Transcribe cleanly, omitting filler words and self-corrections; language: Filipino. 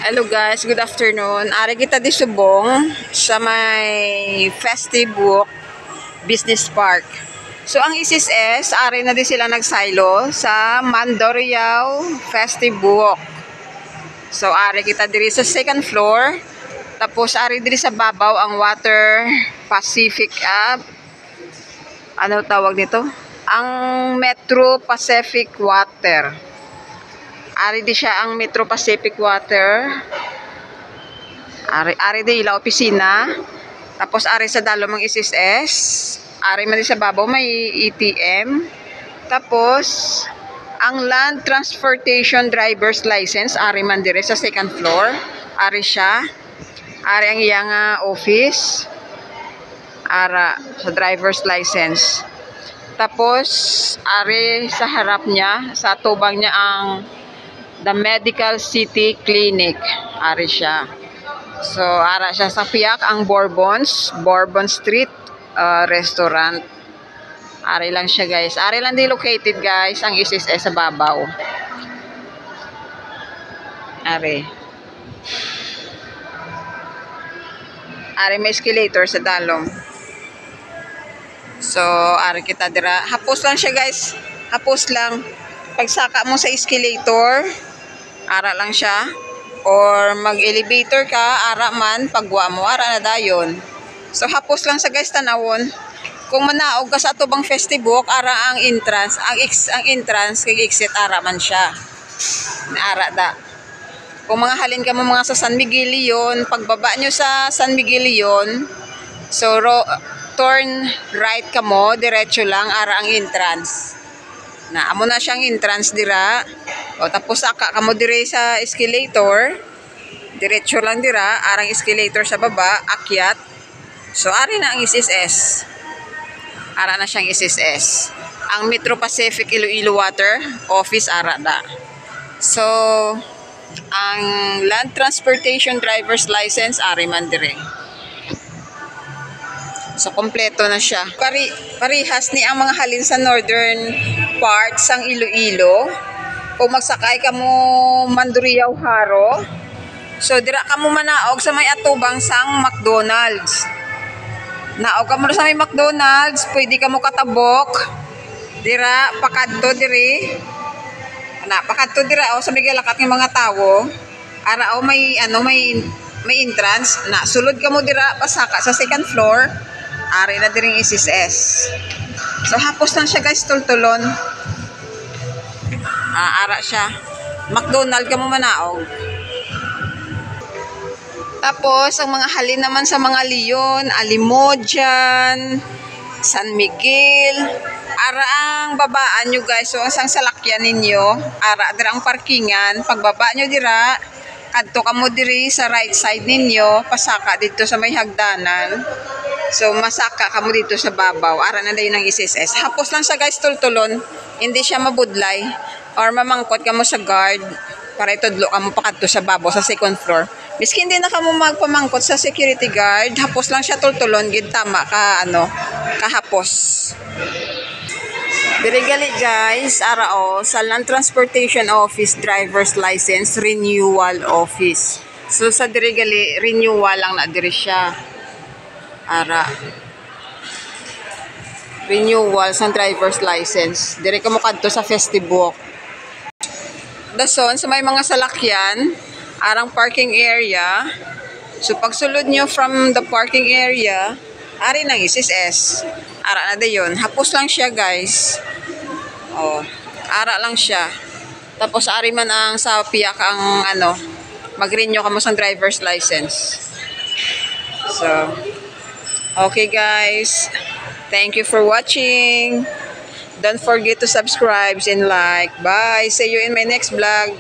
Hello guys, good afternoon. Ari kita di Subong sa may Festive Walk Business Park. So ang ISIS, ari na di sila nagsaylo sa Mandurriao Festive Walk. So ari kita diri sa second floor. Tapos ari diri sa babaw ang Water Pacific ano tawag nito? Ang Metro Pacific Water. Ari di siya ang Metro Pacific Water. Ari di ila opisina. Tapos ari sa dalom ang ISIS. Ari man di sa babaw may ATM. Tapos ang Land Transportation Driver's License ari man dire sa second floor. Ari siya. Ari ang iyang office. Ara sa driver's license. Tapos ari sa harap niya, sa tubang niya ang The Medical City Clinic. Ari siya. So, ara siya sa piyak ang Bourbon Street Restaurant. Ari lang siya guys. Ari lang di located guys ang ISIS sa babaw. Ari. Ari may escalator sa dalom. So, ari kita dira. Hapos lang siya guys. Hapos lang. Pagsaka mo sa escalator, ara lang siya. Or mag-elevator ka, ara man, pagwa mo, ara na dayon. So, hapos lang sa guys tanawon. Kung manaog ka sa atubang Festive Walk, ara ang entrance. Ang entrance, kay exit, ara man siya. Ara da. Kung mga halin ka mo mga sa San Miguel yon, pagbaba nyo sa San Miguel yon, so, turn right ka mo, diretso lang, ara ang entrance. Na amo na siyang entrance dira. O tapos aka kamo dire sa escalator. Diretso lang dira, arang escalator sa baba, akyat. So ari na ang ISIS. Ara na siyang ISIS. Ang Metro Pacific Iloilo Water Office ara da. So ang Land Transportation Driver's License ari man dire. So, kompleto na siya. Parihas ni ang mga halin sa northern parts ng Iloilo. Kung magsakay ka mo Mandurriao Haro, so dira ka mo manaog sa may atubang sang McDonald's. Naog ka mo sa may McDonald's, pwede ka mo katabok. Dira, pakadto diri. Pakadto dira sa may galakat ng mga tao. Ara may entrance. Sulod ka mo dira, pasaka sa second floor. Ari na diring ISIS. So, hapos lang siya guys, tultulon. Ara siya. McDonald ka mo manaog. Tapos, ang mga halin naman sa mga Leon, Alimodjan, San Miguel. Ara ang babaan nyo guys. So, ang salakyan ninyo, ara dira ang parkingan. Pagbaba nyo dira, kadto ka mo diri sa right side ninyo, pasaka dito sa may hagdanan. So, masaka ka mo dito sa babaw. Ara na dayon ng ISIS. Hapos lang siya guys, tultulon. Hindi siya mabudlay. Or mamangkot ka mo sa guard para itudlo ka mo pakadto sa babaw sa second floor. Miski hindi na ka mo magpamangkot sa security guard, hapos lang siya tultulon. Gid tama ka, kahapos. Dirigali guys, ara sa Land Transportation Office Driver's License Renewal Office. So, sa dirigali, renewal lang na diri siya. Ara renewal sa driver's license. Dire ka mo kadto sa Festive Walk. Dason sa may mga salakyan, arang parking area. So pagsulod nyo from the parking area, ari nang ISIS. Ara na dayon. Hapos lang siya guys. Ara lang siya. Tapos ari man ang sa piyak ang mag-renew ka mo sa driver's license. So okay guys, thank you for watching. Don't forget to subscribe and like. Bye. See you in my next vlog.